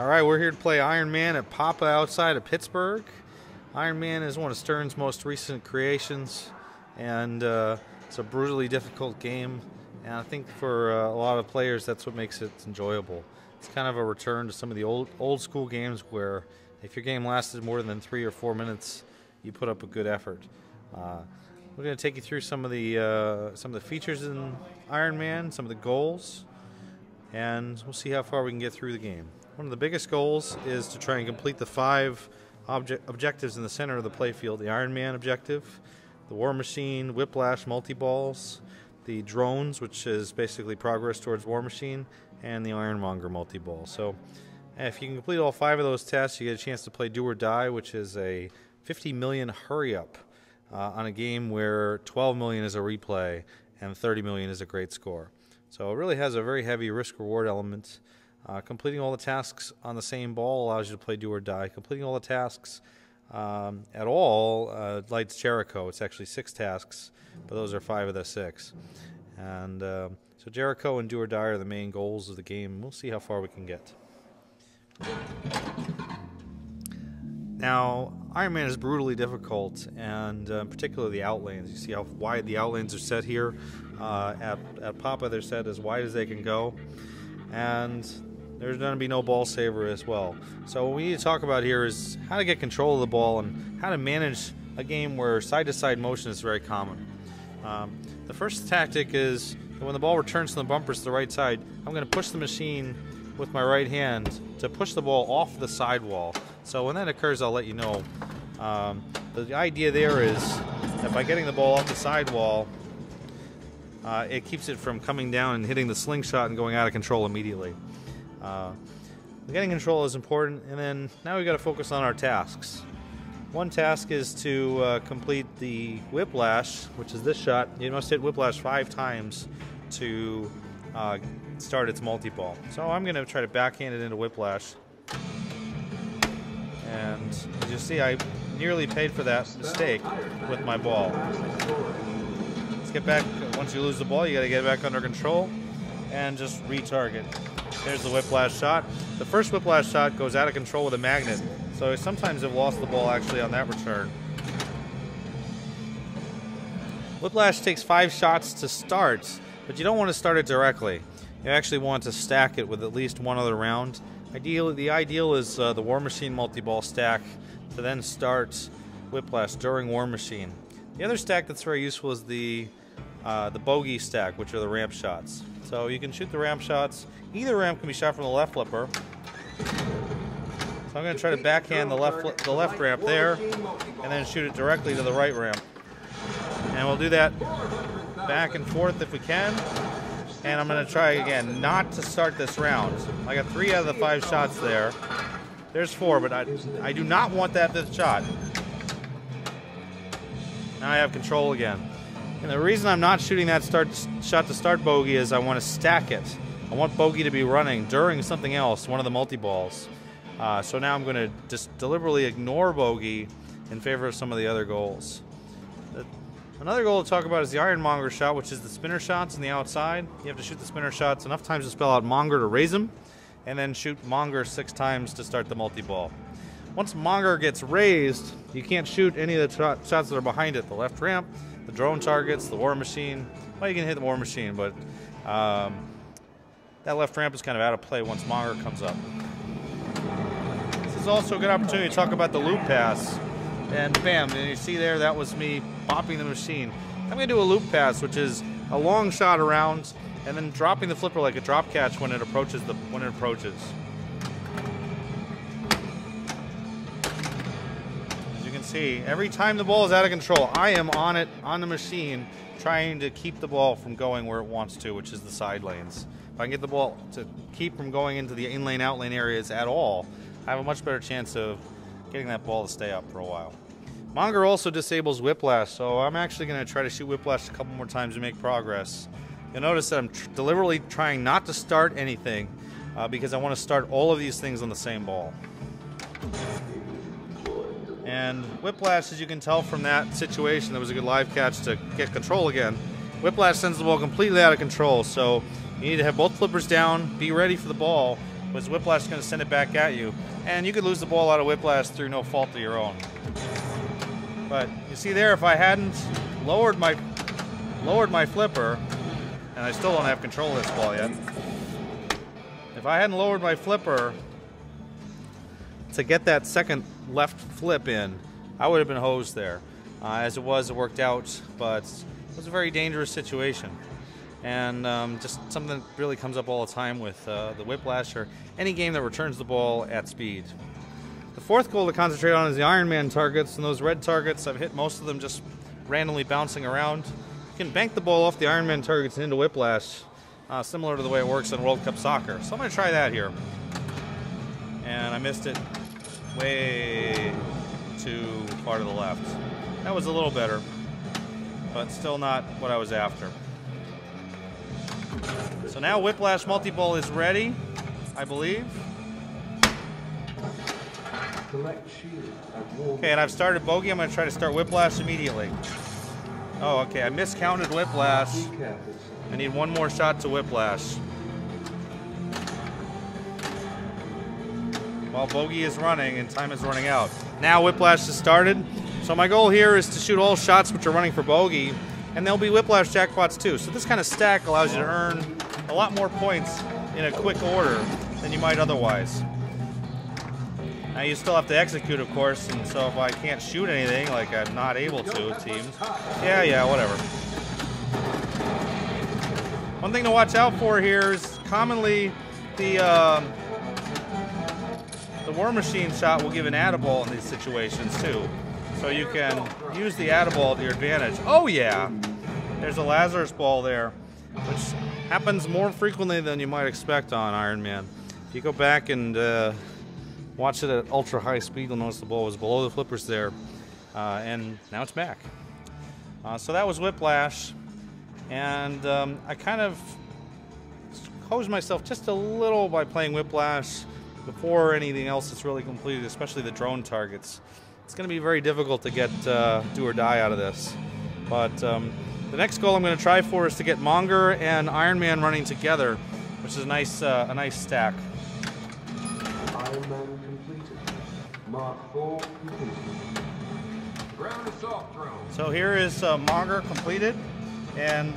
All right, we're here to play Iron Man at Papa outside of Pittsburgh. Iron Man is one of Stern's most recent creations, and it's a brutally difficult game. And I think for a lot of players, that's what makes it enjoyable. It's kind of a return to some of the old school games where if your game lasted more than 3 or 4 minutes, you put up a good effort. We're going to take you through some of the features in Iron Man, some of the goals, and we'll see how far we can get through the game. One of the biggest goals is to try and complete the 5 objectives in the center of the playfield: the Iron Man objective, the War Machine, Whiplash multi-balls, the drones, which is basically progress towards War Machine, and the Ironmonger multi-ball. So if you can complete all 5 of those tests, you get a chance to play Do or Die, which is a 50 million hurry-up on a game where 12 million is a replay and 30 million is a great score. So it really has a very heavy risk-reward element. Completing all the tasks on the same ball allows you to play Do or Die. Completing all the tasks at all lights Jericho. It's actually 6 tasks, but those are 5 of the 6. And so Jericho and Do or Die are the main goals of the game. We'll see how far we can get. Now, Iron Man is brutally difficult, and particularly the outlanes. You see how wide the outlanes are set here. At Papa, they're set as wide as they can go. And there's going to be no ball saver as well. So what we need to talk about here is how to get control of the ball and how to manage a game where side-to-side motion is very common. The first tactic is that when the ball returns from the bumpers to the right side, I'm going to push the machine with my right hand to push the ball off the sidewall. So when that occurs, I'll let you know. The idea there is that by getting the ball off the sidewall, it keeps it from coming down and hitting the slingshot and going out of control immediately. Getting control is important, and then now we've got to focus on our tasks. One task is to complete the Whiplash, which is this shot. You must hit Whiplash 5 times to start its multi-ball. So I'm going to try to backhand it into Whiplash. And as you see, I nearly paid for that mistake with my ball. Let's get back. Once you lose the ball, you got to get back under control and just retarget. There's the Whiplash Shot. The first Whiplash Shot goes out of control with a magnet, so sometimes I've lost the ball actually on that return. Whiplash takes 5 shots to start, but you don't want to start it directly. You actually want to stack it with at least one other round. The ideal is the War Machine multi-ball stack to then start Whiplash during War Machine. The other stack that's very useful is the bogey stack, which are the ramp shots. So you can shoot the ramp shots. Either ramp can be shot from the left flipper. So I'm going to try to backhand the left ramp there, and then shoot it directly to the right ramp. And we'll do that back and forth if we can. And I'm going to try again not to start this round. I got 3 out of the 5 shots there. There's 4, but I do not want that 5th shot. Now I have control again. And the reason I'm not shooting that shot to start bogey is I want to stack it. I want bogey to be running during something else, one of the multi-balls. So now I'm going to just deliberately ignore bogey in favor of some of the other goals. Another goal to talk about is the Ironmonger Shot, which is the spinner shots on the outside. You have to shoot the spinner shots enough times to spell out Mongor to raise them, and then shoot Mongor 6 times to start the multi-ball. Once Mongor gets raised, you can't shoot any of the shots that are behind it. The left ramp, the drone targets, the War Machine. Well, you can hit the War Machine, but that left ramp is kind of out of play once Mongor comes up. This is also a good opportunity to talk about the loop pass. And bam, and you see there, that was me bopping the machine. I'm going to do a loop pass, which is a long shot around and then dropping the flipper like a drop catch when it approaches. As you can see, every time the ball is out of control, I am on it, on the machine, trying to keep the ball from going where it wants to, which is the side lanes. If I can get the ball to keep from going into the in-lane, out-lane areas at all, I have a much better chance of getting that ball to stay up for a while. Mongor also disables Whiplash, so I'm actually going to try to shoot Whiplash a couple more times to make progress. You'll notice that I'm deliberately trying not to start anything because I want to start all of these things on the same ball. And Whiplash, as you can tell from that situation, that was a good live catch to get control again. Whiplash sends the ball completely out of control, so you need to have both flippers down, be ready for the ball, was Whiplash going to send it back at you. And you could lose the ball out of Whiplash through no fault of your own. But you see there, if I hadn't lowered my flipper, and I still don't have control of this ball yet. If I hadn't lowered my flipper to get that second left flip in, I would have been hosed there. As it was, it worked out, but it was a very dangerous situation. And just something that really comes up all the time with the Whiplash or any game that returns the ball at speed. The fourth goal to concentrate on is the Ironman targets, and those red targets, I've hit most of them just randomly bouncing around. You can bank the ball off the Ironman targets into Whiplash, similar to the way it works in World Cup soccer. So I'm going to try that here. And I missed it way too far to the left. That was a little better, but still not what I was after. So now Whiplash multi-ball is ready, I believe. Okay, and I've started bogey. I'm going to try to start Whiplash immediately. Oh, okay, I miscounted Whiplash. I need one more shot to Whiplash. While bogey is running and time is running out. Now Whiplash has started. So my goal here is to shoot all shots which are running for bogey, and there'll be Whiplash jackpots too. So this kind of stack allows you to earn a lot more points in a quick order than you might otherwise. Now you still have to execute, of course, and so if I can't shoot anything, like I'm not able to, it seems. Yeah, whatever. One thing to watch out for here is commonly the War Machine shot will give an add-a-ball in these situations too. So you can use the add-a-ball to your advantage. Oh yeah! There's a Lazarus ball there, which happens more frequently than you might expect on Ironman. If you go back and watch it at ultra high speed, you'll notice the ball was below the flippers there, and now it's back. So that was Whiplash, and I kind of hosed myself just a little by playing Whiplash before anything else is really completed, especially the drone targets. It's going to be very difficult to get do or die out of this. But the next goal I'm going to try for is to get Mongor and Ironman running together, which is a nice stack. Ironman completed. Mark 4 completed. Ground assault drone. So here is Mongor completed, and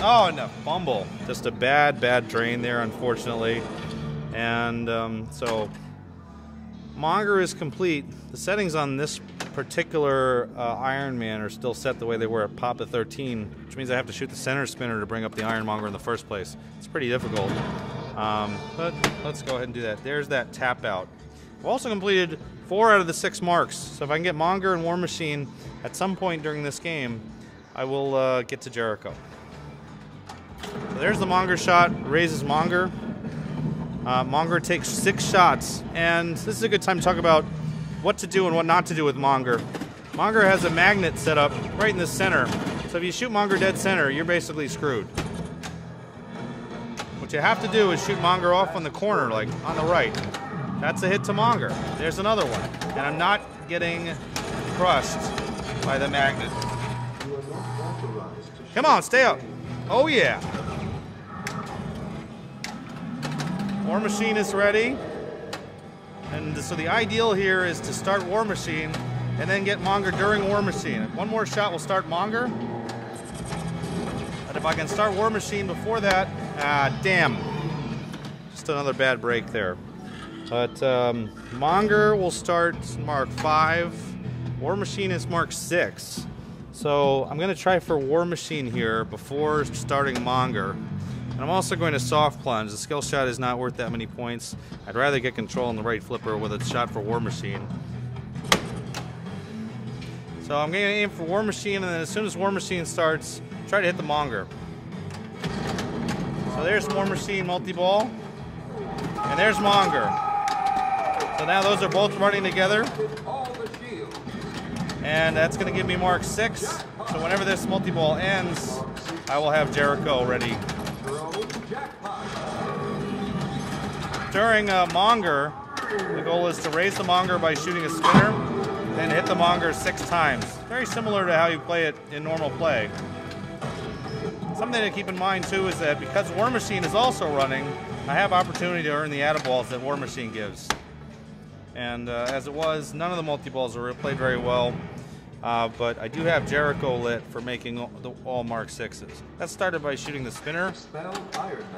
oh no, fumble! Just a bad drain there, unfortunately. And so Mongor is complete. The settings on this particular Ironman are still set the way they were at Papa 13, which means I have to shoot the center spinner to bring up the Ironmonger in the first place. It's pretty difficult, but let's go ahead and do that. There's that tap out. I've also completed 4 out of the 6 marks, so if I can get Mongor and War Machine at some point during this game, I will get to Jericho. So there's the Mongor shot, raises Mongor. Mongor takes 6 shots, and this is a good time to talk about what to do and what not to do with Mongor. Mongor has a magnet set up right in the center, so if you shoot Mongor dead center, you're basically screwed. What you have to do is shoot Mongor off on the corner, like on the right. That's a hit to Mongor. There's another one, and I'm not getting crushed by the magnet. Come on, stay up. Oh yeah. War Machine is ready. And so the ideal here is to start War Machine and then get Mongor during War Machine. One more shot will start Mongor. But if I can start War Machine before that, damn. Just another bad break there. But Mongor will start mark 5. War Machine is mark 6. So I'm going to try for War Machine here before starting Mongor. And I'm also going to soft plunge. The skill shot is not worth that many points. I'd rather get control on the right flipper with a shot for War Machine. So I'm going to aim for War Machine, and then as soon as War Machine starts, try to hit the Mongor. So there's War Machine multi-ball. And there's Mongor. So now those are both running together. And that's going to give me mark 6. So whenever this multi-ball ends, I will have Jericho ready. During Mongor, the goal is to raise the Mongor by shooting a spinner, then hit the Mongor 6 times. Very similar to how you play it in normal play. Something to keep in mind too is that because War Machine is also running, I have opportunity to earn the attaballs that War Machine gives. And as it was, none of the multi-balls were played very well. But I do have Jericho lit for making all Mark 6s. That started by shooting the spinner,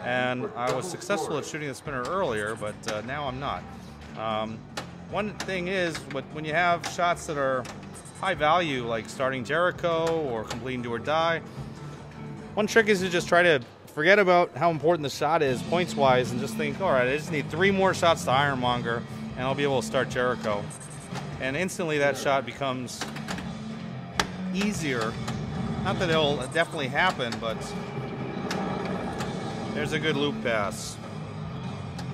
and I was successful at shooting the spinner earlier, but now I'm not. One thing is, when you have shots that are high value, like starting Jericho or completing Do or Die, one trick is to just try to forget about how important the shot is points-wise and just think, all right, I just need 3 more shots to Ironmonger, and I'll be able to start Jericho. And instantly that shot becomes easier. Not that it'll definitely happen, but there's a good loop pass.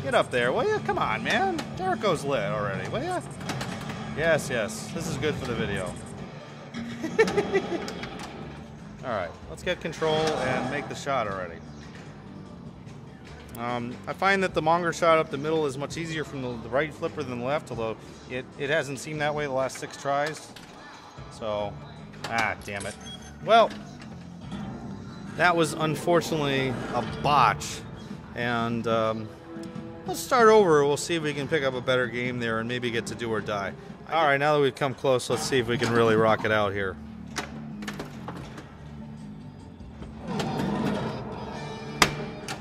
Get up there, will ya? Come on, man. Jericho's lit already, will ya? Yes, yes. This is good for the video. Alright, let's get control and make the shot already. I find that the Mongor shot up the middle is much easier from the right flipper than the left, although it hasn't seemed that way the last 6 tries. So, damn it. Well, that was unfortunately a botch. And let's start over. We'll see if we can pick up a better game there and maybe get to Do or Die. Alright, now that we've come close, let's see if we can really rock it out here.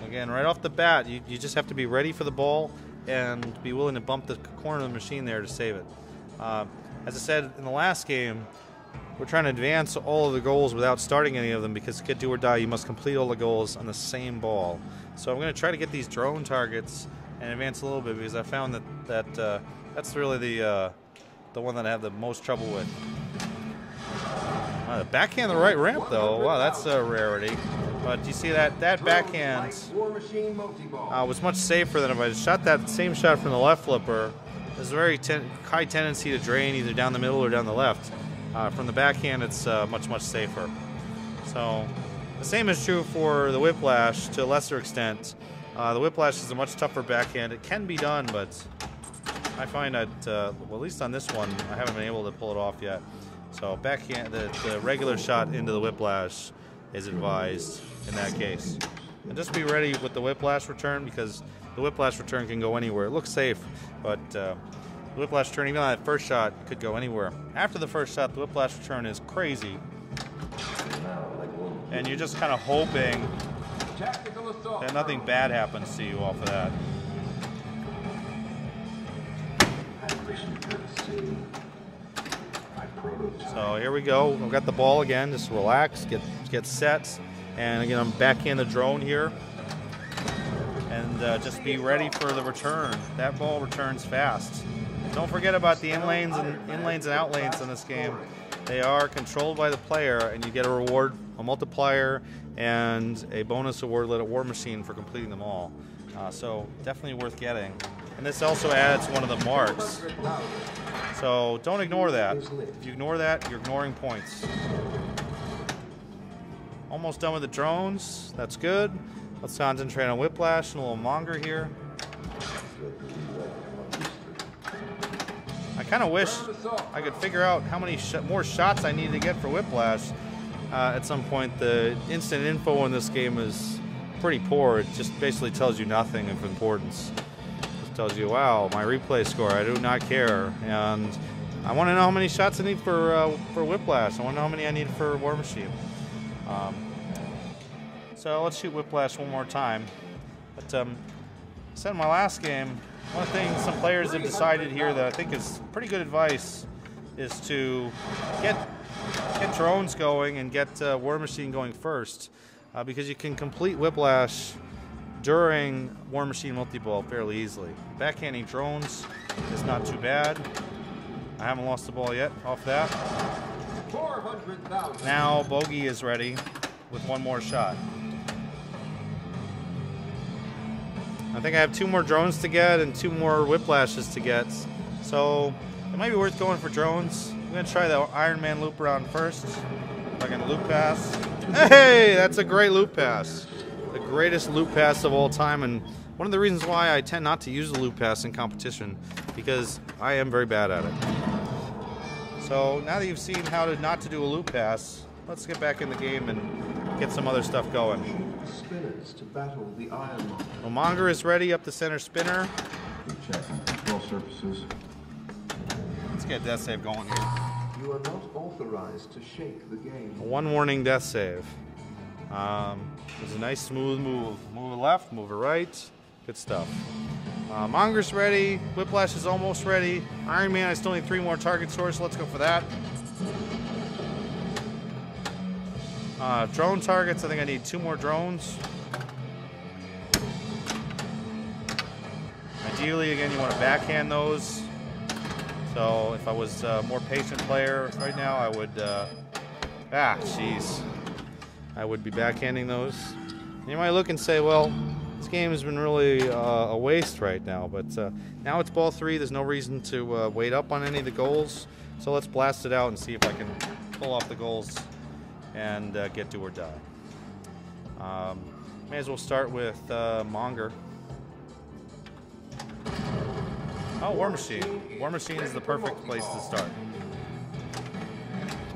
Again, right off the bat, you just have to be ready for the ball and be willing to bump the corner of the machine there to save it. As I said in the last game, we're trying to advance all of the goals without starting any of them, because to get Do or Die, you must complete all the goals on the same ball. So I'm going to try to get these drone targets and advance a little bit, because I found that that's really the one that I have the most trouble with. The backhand the right ramp, though, wow, that's a rarity. But you see that backhand was much safer than if I shot that same shot from the left flipper. There's a very high tendency to drain either down the middle or down the left. From the backhand, it's much safer. So the same is true for the Whiplash to a lesser extent. The Whiplash is a much tougher backhand. It can be done, but I find that, well, at least on this one, I haven't been able to pull it off yet. So backhand, the regular shot into the Whiplash is advised in that case. And just be ready with the Whiplash return, because the Whiplash return can go anywhere. It looks safe, but the Whiplash return, even on that first shot, could go anywhere. After the first shot, the Whiplash return is crazy. And you're just kind of hoping that nothing bad happens to you off of that. So here we go. We've got the ball again. Just relax, get set, and again I'm backhand the drone here, and just be ready for the return. That ball returns fast. Don't forget about the in lanes and out lanes in this game. They are controlled by the player, and you get a reward, a multiplier, and a bonus award lit at War Machine for completing them all. So definitely worth getting. And this also adds one of the marks. So don't ignore that. If you ignore that, you're ignoring points. Almost done with the drones. That's good. Let's concentrate on Whiplash and a little Mongor here. I kind of wish I could figure out how many more shots I need to get for Whiplash. At some point, the instant info in this game is pretty poor. It just basically tells you nothing of importance. Tells you, wow, my replay score, I do not care. And I want to know how many shots I need for Whiplash. I want to know how many I need for War Machine. So let's shoot Whiplash one more time. But I said in my last game, one thing some players have decided here that I think is pretty good advice is to get drones going and get War Machine going first, because you can complete Whiplash during War Machine multi-ball fairly easily. Backhanding drones is not too bad. I haven't lost the ball yet off that. Now Bogey is ready with one more shot. I think I have 2 more drones to get and 2 more Whiplashes to get. So it might be worth going for drones. I'm gonna try the Iron Man loop around first. If I can loop pass. Hey, that's a great loop pass. The greatest loop pass of all time, and one of the reasons why I tend not to use the loop pass in competition, because I am very bad at it. So now that you've seen how not to do a loop pass, let's get back in the game and get some other stuff going. spinners to battle the Ironmonger. Well, Mongor is ready up the center spinner. Check on control surfaces. Let's get death save going here. You are not authorized to shake the game. One warning death save. It's a nice smooth move. Move it left, move it right. Good stuff. Mongor's ready. Whiplash is almost ready. Iron Man, I still need 3 more target source. Let's go for that. Drone targets, I think I need 2 more drones. Ideally, again, you want to backhand those. So if I was a more patient player right now, I would, I would be backhanding those. You might look and say, well, this game has been really a waste right now, but now it's ball 3. There's no reason to wait up on any of the goals. So let's blast it out and see if I can pull off the goals and get do or die. May as well start with Mongor. Oh, War Machine. War Machine is the perfect place to start.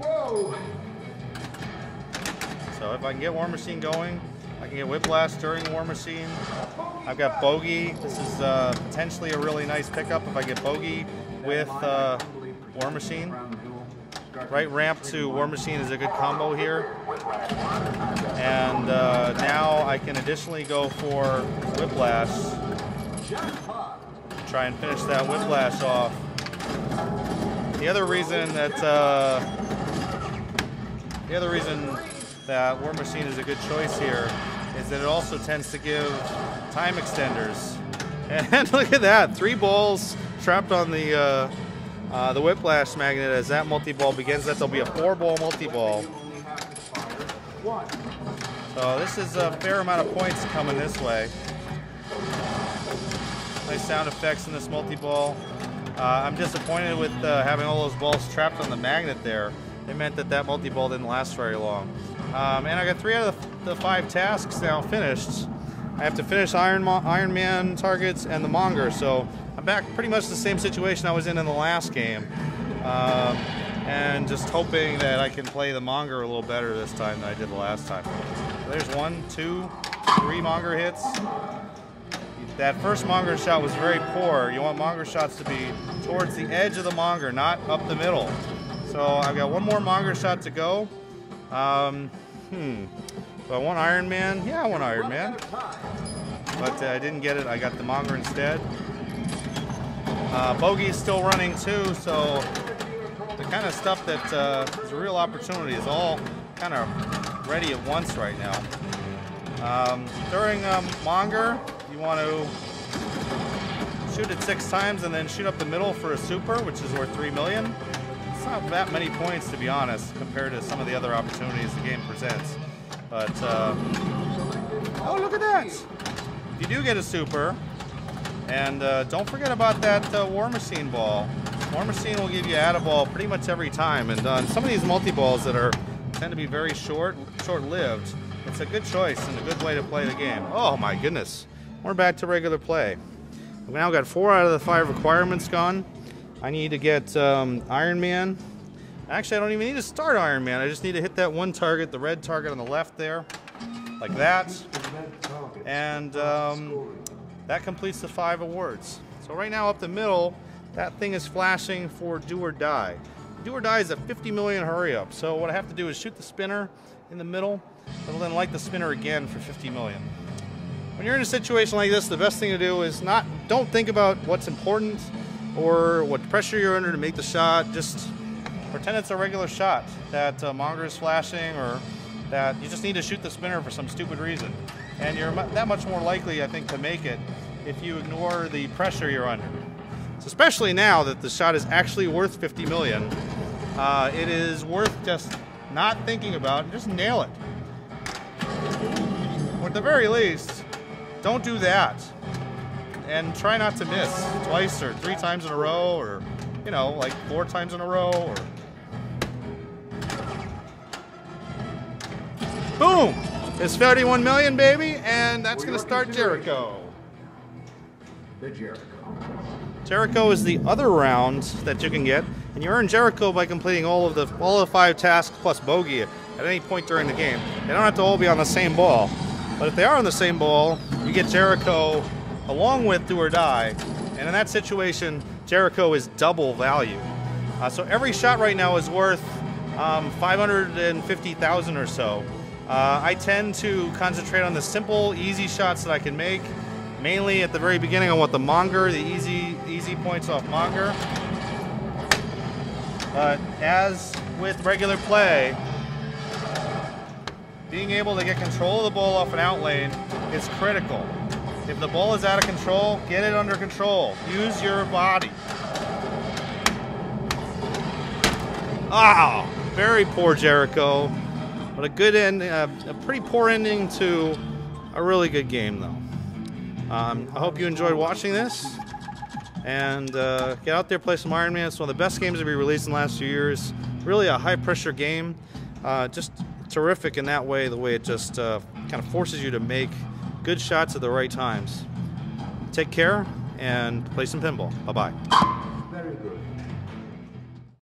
Whoa! So if I can get War Machine going, I can get Whiplash during War Machine. I've got Bogey. This is potentially a really nice pickup if I get Bogey with War Machine. Right ramp to War Machine is a good combo here. And now I can additionally go for Whiplash. Try and finish that Whiplash off. The other reason that War Machine is a good choice here is that it also tends to give time extenders. And look at that, 3 balls trapped on the Whiplash magnet as that multi-ball begins. That there'll be a 4-ball multi-ball. So this is a fair amount of points coming this way. Nice sound effects in this multi-ball. I'm disappointed with having all those balls trapped on the magnet there. It meant that that multi-ball didn't last very long. And I got 3 out of the 5 tasks now finished. I have to finish Iron Man targets and the Mongor, so I'm back pretty much the same situation I was in the last game. And just hoping that I can play the Mongor a little better this time than I did the last time. So there's 1, 2, 3 Mongor hits. That first Mongor shot was very poor. You want Mongor shots to be towards the edge of the Mongor, not up the middle. So I've got 1 more Mongor shot to go. Do I want Iron Man? Yeah, I want Iron Man. But I didn't get it. I got the Mongor instead. Bogey's still running too, so the kind of stuff that is a real opportunity is all kind of ready at once right now. During Mongor, you want to shoot it 6 times and then shoot up the middle for a super, which is worth 3 million. It's not that many points, to be honest, compared to some of the other opportunities the game presents. But, oh, look at that! You do get a super, and don't forget about that War Machine ball. War Machine will give you a ball pretty much every time, and some of these multi-balls that tend to be very short-lived, it's a good choice and a good way to play the game. Oh my goodness. We're back to regular play. We've now got 4 out of the 5 requirements gone. I need to get Iron Man. Actually, I don't even need to start Iron Man. I just need to hit that 1 target, the red target on the left there, like that. And that completes the 5 awards. So right now up the middle, that thing is flashing for do or die. Do or die is a 50 million hurry up. So what I have to do is shoot the spinner in the middle. It'll then light the spinner again for 50 million. When you're in a situation like this, the best thing to do is don't think about what's important or what pressure you're under to make the shot. Just pretend it's a regular shot that Mongor is flashing, or that you just need to shoot the spinner for some stupid reason. And you're that much more likely, I think, to make it if you ignore the pressure you're under. So especially now that the shot is actually worth 50 million, it is worth just not thinking about and just nail it. Or at the very least, don't do that. And try not to miss twice or 3 times in a row, or, you know, like 4 times in a row, or... Boom! It's 31 million, baby, and that's going to start Jericho. The Jericho. Jericho is the other round that you can get, and you earn Jericho by completing all of the 5 tasks plus bogey at any point during the game. They don't have to all be on the same ball. But if they are on the same ball, you get Jericho along with Do or Die. And in that situation, Jericho is double value. So every shot right now is worth 550,000 or so. I tend to concentrate on the simple, easy shots that I can make. Mainly at the very beginning, I want the Mongor, the easy points off Mongor. But as with regular play, being able to get control of the ball off an out lane is critical. If the ball is out of control, get it under control. Use your body. Ah, very poor Jericho, but a good end, a pretty poor ending to a really good game, though. I hope you enjoyed watching this, and get out there, play some Iron Man. It's one of the best games to be released in the last few years. Really a high-pressure game, just terrific in that way. The way it just kind of forces you to make good shots at the right times. Take care and play some pinball. Bye-bye. Very good.